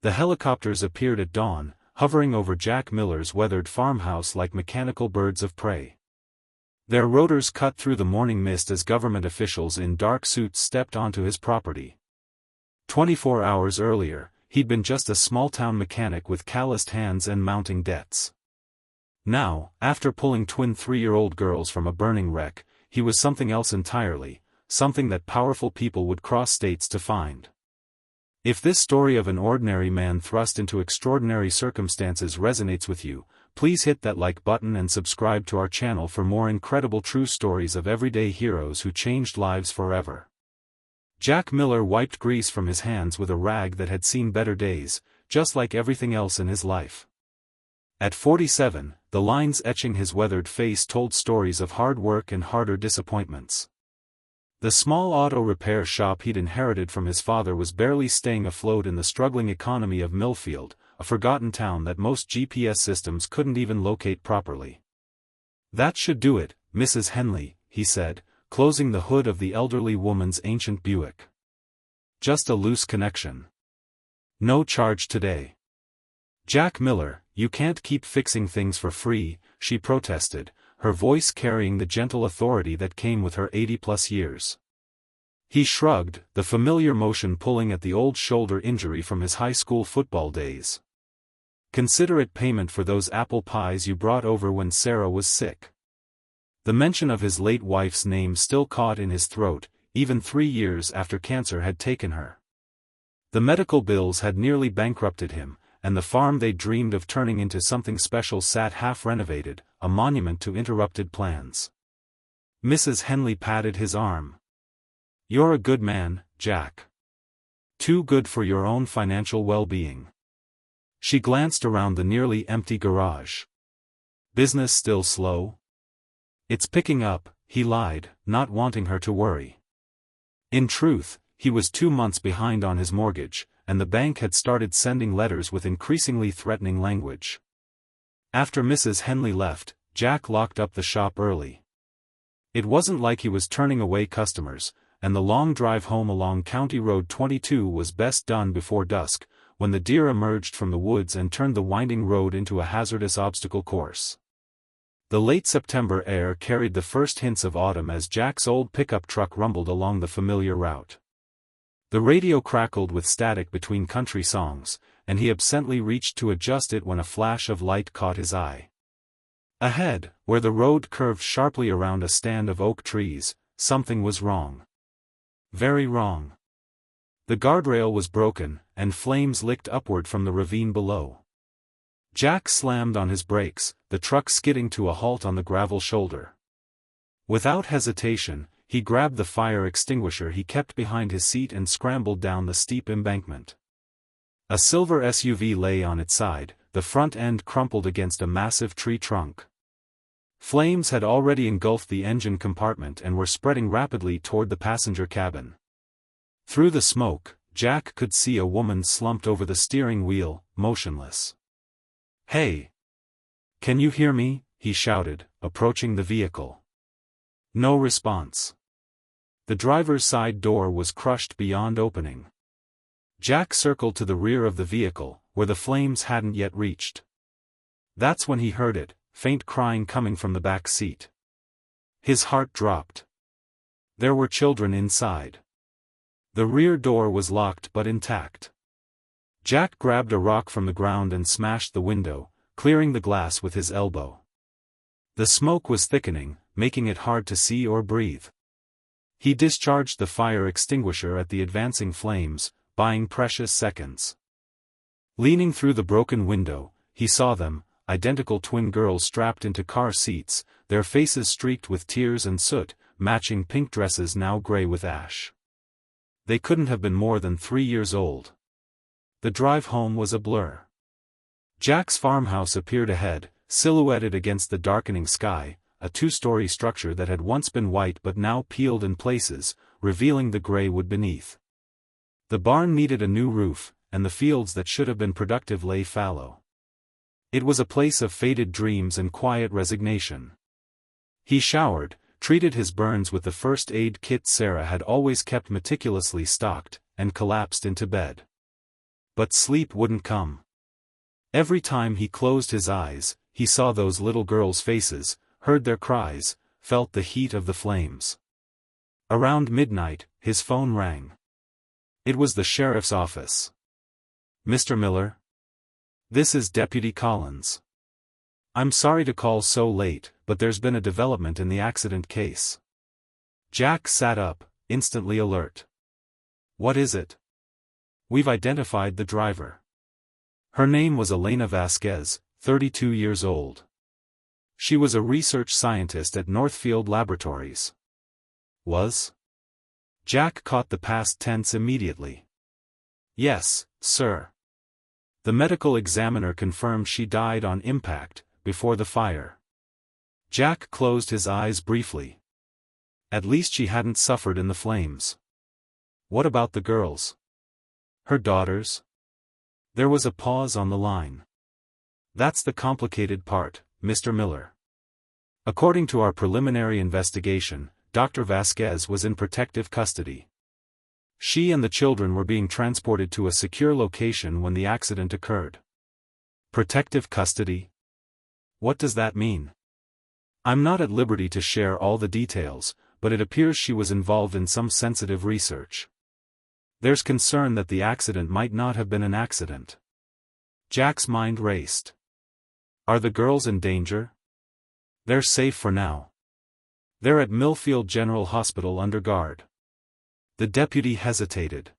The helicopters appeared at dawn, hovering over Jack Miller's weathered farmhouse like mechanical birds of prey. Their rotors cut through the morning mist as government officials in dark suits stepped onto his property. 24 hours earlier, he'd been just a small-town mechanic with calloused hands and mounting debts. Now, after pulling twin 3-year-old girls from a burning wreck, he was something else entirely, something that powerful people would cross states to find. If this story of an ordinary man thrust into extraordinary circumstances resonates with you, please hit that like button and subscribe to our channel for more incredible true stories of everyday heroes who changed lives forever. Jack Miller wiped grease from his hands with a rag that had seen better days, just like everything else in his life. At 47, the lines etching his weathered face told stories of hard work and harder disappointments. The small auto repair shop he'd inherited from his father was barely staying afloat in the struggling economy of Millfield, a forgotten town that most GPS systems couldn't even locate properly. "That should do it, Mrs. Henley," he said, closing the hood of the elderly woman's ancient Buick. "Just a loose connection. No charge today." "Jack Miller, you can't keep fixing things for free," she protested, her voice carrying the gentle authority that came with her 80-plus years. He shrugged, the familiar motion pulling at the old shoulder injury from his high school football days. "Consider it payment for those apple pies you brought over when Sarah was sick." The mention of his late wife's name still caught in his throat, even 3 years after cancer had taken her. The medical bills had nearly bankrupted him, and the farm they dreamed of turning into something special sat half-renovated, a monument to interrupted plans. Mrs. Henley patted his arm. "You're a good man, Jack. Too good for your own financial well-being." She glanced around the nearly empty garage. "Business still slow?" "It's picking up," he lied, not wanting her to worry. In truth, he was 2 months behind on his mortgage, and the bank had started sending letters with increasingly threatening language. After Mrs. Henley left, Jack locked up the shop early. It wasn't like he was turning away customers, and the long drive home along County Road 22 was best done before dusk, when the deer emerged from the woods and turned the winding road into a hazardous obstacle course. The late September air carried the first hints of autumn as Jack's old pickup truck rumbled along the familiar route. The radio crackled with static between country songs, and he absently reached to adjust it when a flash of light caught his eye. Ahead, where the road curved sharply around a stand of oak trees, something was wrong. Very wrong. The guardrail was broken, and flames licked upward from the ravine below. Jack slammed on his brakes, the truck skidding to a halt on the gravel shoulder. Without hesitation, he grabbed the fire extinguisher he kept behind his seat and scrambled down the steep embankment. A silver SUV lay on its side, the front end crumpled against a massive tree trunk. Flames had already engulfed the engine compartment and were spreading rapidly toward the passenger cabin. Through the smoke, Jack could see a woman slumped over the steering wheel, motionless. "Hey! Can you hear me?" he shouted, approaching the vehicle. No response. The driver's side door was crushed beyond opening. Jack circled to the rear of the vehicle, where the flames hadn't yet reached. That's when he heard it, faint crying coming from the back seat. His heart dropped. There were children inside. The rear door was locked but intact. Jack grabbed a rock from the ground and smashed the window, clearing the glass with his elbow. The smoke was thickening, making it hard to see or breathe. He discharged the fire extinguisher at the advancing flames, buying precious seconds. Leaning through the broken window, he saw them, identical twin girls strapped into car seats, their faces streaked with tears and soot, matching pink dresses now gray with ash. They couldn't have been more than 3 years old. The drive home was a blur. Jack's farmhouse appeared ahead, silhouetted against the darkening sky, a 2-story structure that had once been white but now peeled in places, revealing the gray wood beneath. The barn needed a new roof, and the fields that should have been productive lay fallow. It was a place of faded dreams and quiet resignation. He showered, treated his burns with the first aid kit Sarah had always kept meticulously stocked, and collapsed into bed. But sleep wouldn't come. Every time he closed his eyes, he saw those little girls' faces, heard their cries, felt the heat of the flames. Around midnight, his phone rang. It was the sheriff's office. "Mr. Miller? This is Deputy Collins. I'm sorry to call so late, but there's been a development in the accident case." Jack sat up, instantly alert. "What is it?" "We've identified the driver. Her name was Elena Vasquez, 32 years old. She was a research scientist at Northfield Laboratories." "Was?" Jack caught the past tense immediately. "Yes, sir. The medical examiner confirmed she died on impact, before the fire." Jack closed his eyes briefly. At least she hadn't suffered in the flames. "What about the girls? Her daughters?" There was a pause on the line. "That's the complicated part, Mr. Miller. According to our preliminary investigation, Dr. Vasquez was in protective custody. She and the children were being transported to a secure location when the accident occurred." "Protective custody? What does that mean?" "I'm not at liberty to share all the details, but it appears she was involved in some sensitive research. There's concern that the accident might not have been an accident." Jack's mind raced. "Are the girls in danger?" "They're safe for now. They're at Millfield General Hospital under guard." The deputy hesitated.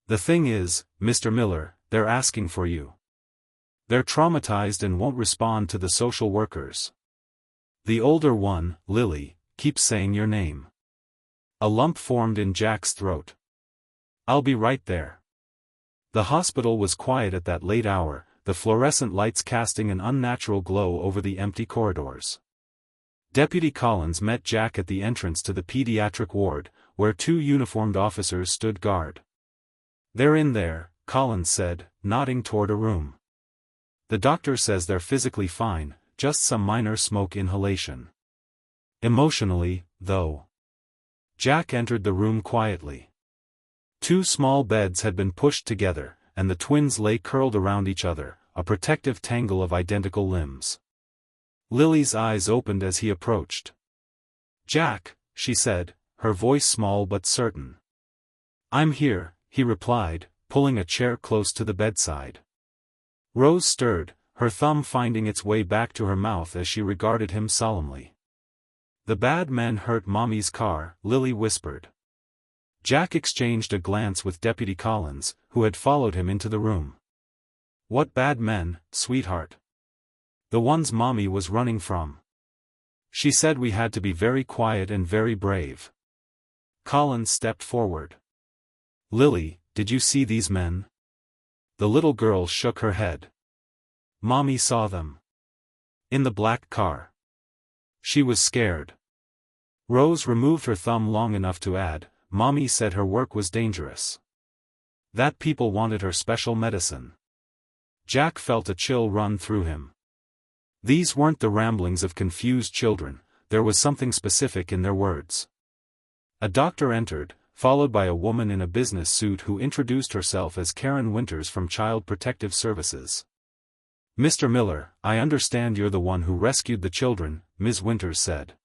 "The thing is, Mr. Miller, they're asking for you. They're traumatized and won't respond to the social workers. The older one, Lily, keeps saying your name." A lump formed in Jack's throat. "I'll be right there." The hospital was quiet at that late hour, the fluorescent lights casting an unnatural glow over the empty corridors. Deputy Collins met Jack at the entrance to the pediatric ward, where two uniformed officers stood guard. "They're in there," Collins said, nodding toward a room. "The doctor says they're physically fine, just some minor smoke inhalation. Emotionally, though." Jack entered the room quietly. Two small beds had been pushed together, and the twins lay curled around each other, a protective tangle of identical limbs. Lily's eyes opened as he approached. "Jack," she said, her voice small but certain. "I'm here," he replied, pulling a chair close to the bedside. Rose stirred, her thumb finding its way back to her mouth as she regarded him solemnly. "The bad men hurt Mommy's car," Lily whispered. Jack exchanged a glance with Deputy Collins, who had followed him into the room. "What bad men, sweetheart?" "The ones Mommy was running from. She said we had to be very quiet and very brave." Collins stepped forward. "Lily, did you see these men?" The little girl shook her head. "Mommy saw them. In the black car. She was scared." Rose removed her thumb long enough to add, "Mommy said her work was dangerous. That people wanted her special medicine." Jack felt a chill run through him. These weren't the ramblings of confused children, there was something specific in their words. A doctor entered, followed by a woman in a business suit who introduced herself as Karen Winters from Child Protective Services. "Mr. Miller, I understand you're the one who rescued the children," Ms. Winters said.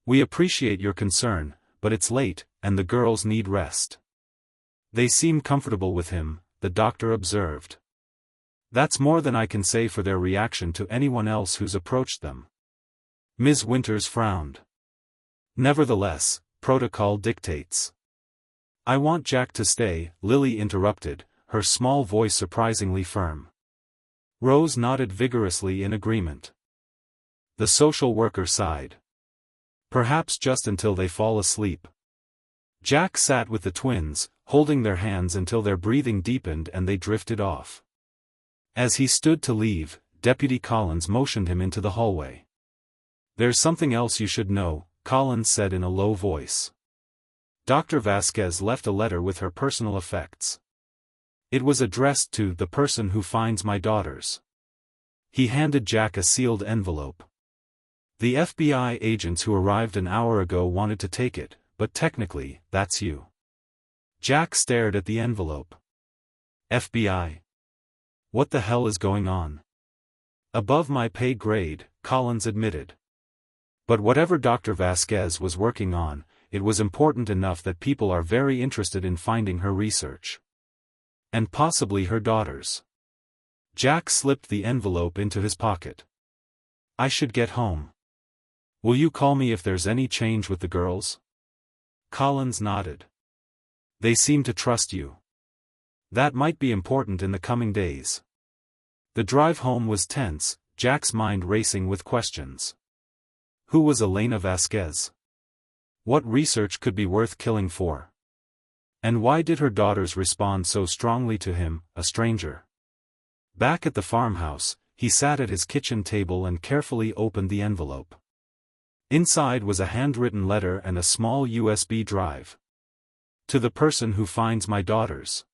"We appreciate your concern, but it's late, and the girls need rest." "They seem comfortable with him," the doctor observed. "That's more than I can say for their reaction to anyone else who's approached them." Ms. Winters frowned. "Nevertheless, protocol dictates." "I want Jack to stay," Lily interrupted, her small voice surprisingly firm. Rose nodded vigorously in agreement. The social worker sighed. "Perhaps just until they fall asleep." Jack sat with the twins, holding their hands until their breathing deepened and they drifted off. As he stood to leave, Deputy Collins motioned him into the hallway. "There's something else you should know," Collins said in a low voice. "Dr. Vasquez left a letter with her personal effects. It was addressed to the person who finds my daughters." He handed Jack a sealed envelope. "The FBI agents who arrived an hour ago wanted to take it, but technically, that's you." Jack stared at the envelope. FBI. What the hell is going on? Above my pay grade, Collins admitted. But whatever Dr. Vasquez was working on, it was important enough that people are very interested in finding her research. And possibly her daughters. Jack slipped the envelope into his pocket. I should get home. Will you call me if there's any change with the girls? Collins nodded. They seem to trust you. That might be important in the coming days. The drive home was tense, Jack's mind racing with questions. Who was Elena Vasquez? What research could be worth killing for? And why did her daughters respond so strongly to him, a stranger? Back at the farmhouse, he sat at his kitchen table and carefully opened the envelope. Inside was a handwritten letter and a small USB drive. To the person who finds my daughters.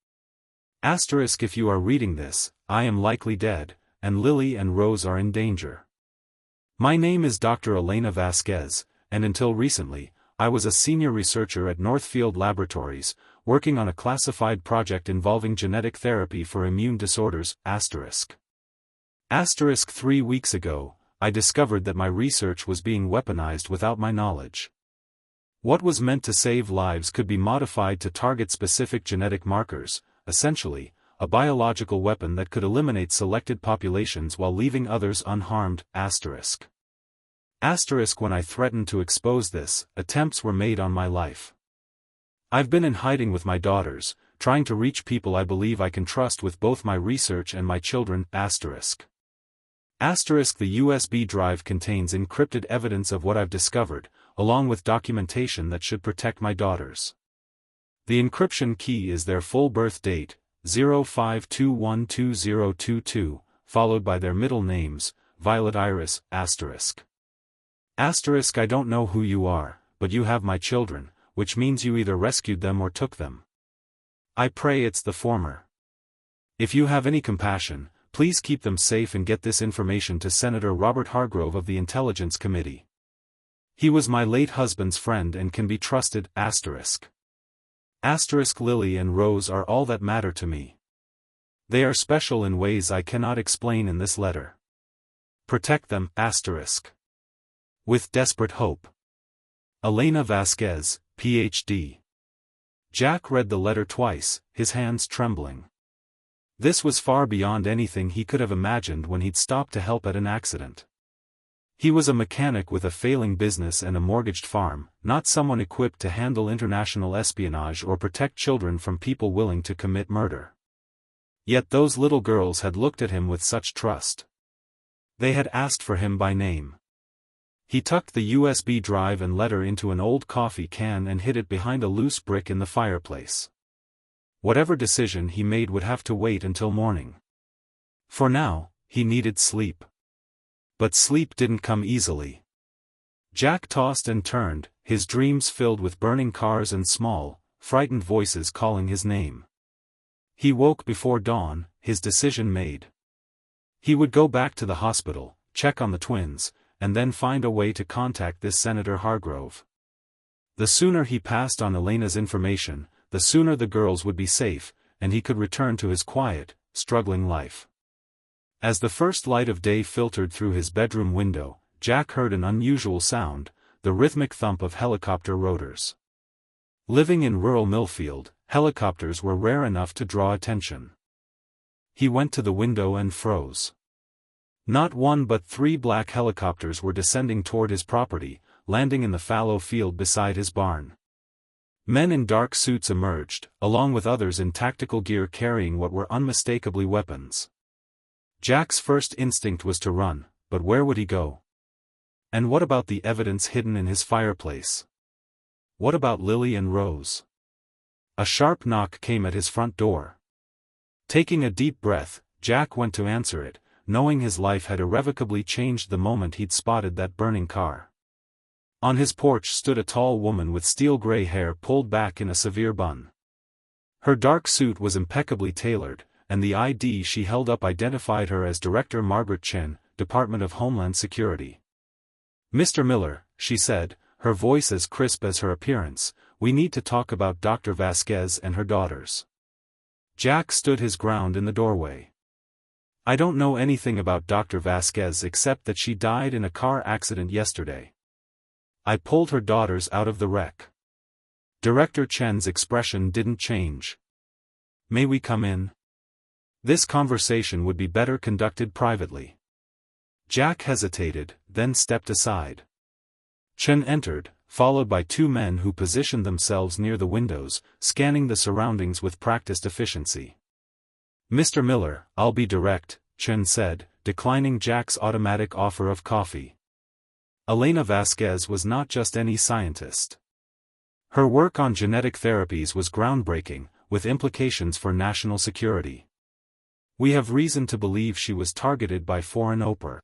Asterisk, if you are reading this, I am likely dead, and Lily and Rose are in danger. My name is Dr. Elena Vasquez, and until recently, I was a senior researcher at Northfield Laboratories, working on a classified project involving genetic therapy for immune disorders, asterisk. Asterisk 3 weeks ago, I discovered that my research was being weaponized without my knowledge. What was meant to save lives could be modified to target specific genetic markers, essentially, a biological weapon that could eliminate selected populations while leaving others unharmed, asterisk. Asterisk, when I threatened to expose this, attempts were made on my life. I've been in hiding with my daughters, trying to reach people I believe I can trust with both my research and my children, asterisk. Asterisk, the USB drive contains encrypted evidence of what I've discovered, along with documentation that should protect my daughters. The encryption key is their full birth date, 05212022, followed by their middle names, Violet Iris, asterisk. Asterisk, I don't know who you are, but you have my children, which means you either rescued them or took them. I pray it's the former. If you have any compassion, please keep them safe and get this information to Senator Robert Hargrove of the Intelligence Committee. He was my late husband's friend and can be trusted, asterisk. Asterisk, Lily and Rose are all that matter to me. They are special in ways I cannot explain in this letter. Protect them, asterisk. With desperate hope. Elena Vasquez, Ph.D. Jack read the letter twice, his hands trembling. This was far beyond anything he could have imagined when he'd stopped to help at an accident. He was a mechanic with a failing business and a mortgaged farm, not someone equipped to handle international espionage or protect children from people willing to commit murder. Yet those little girls had looked at him with such trust. They had asked for him by name. He tucked the USB drive and letter into an old coffee can and hid it behind a loose brick in the fireplace. Whatever decision he made would have to wait until morning. For now, he needed sleep. But sleep didn't come easily. Jack tossed and turned, his dreams filled with burning cars and small, frightened voices calling his name. He woke before dawn, his decision made. He would go back to the hospital, check on the twins, and then find a way to contact this Senator Hargrove. The sooner he passed on Elena's information, the sooner the girls would be safe, and he could return to his quiet, struggling life. As the first light of day filtered through his bedroom window, Jack heard an unusual sound, the rhythmic thump of helicopter rotors. Living in rural Millfield, helicopters were rare enough to draw attention. He went to the window and froze. Not one but 3 black helicopters were descending toward his property, landing in the fallow field beside his barn. Men in dark suits emerged, along with others in tactical gear carrying what were unmistakably weapons. Jack's first instinct was to run, but where would he go? And what about the evidence hidden in his fireplace? What about Lily and Rose? A sharp knock came at his front door. Taking a deep breath, Jack went to answer it, knowing his life had irrevocably changed the moment he'd spotted that burning car. On his porch stood a tall woman with steel-gray hair pulled back in a severe bun. Her dark suit was impeccably tailored, and the ID she held up identified her as Director Margaret Chen, Department of Homeland Security. "Mr. Miller," she said, her voice as crisp as her appearance, "we need to talk about Dr. Vasquez and her daughters." Jack stood his ground in the doorway. "I don't know anything about Dr. Vasquez except that she died in a car accident yesterday. I pulled her daughters out of the wreck." Director Chen's expression didn't change. "May we come in?" This conversation would be better conducted privately. Jack hesitated, then stepped aside. Chen entered, followed by two men who positioned themselves near the windows, scanning the surroundings with practiced efficiency. "Mr. Miller, I'll be direct," Chen said, declining Jack's automatic offer of coffee. Elena Vasquez was not just any scientist. Her work on genetic therapies was groundbreaking, with implications for national security. We have reason to believe she was targeted by foreign oper.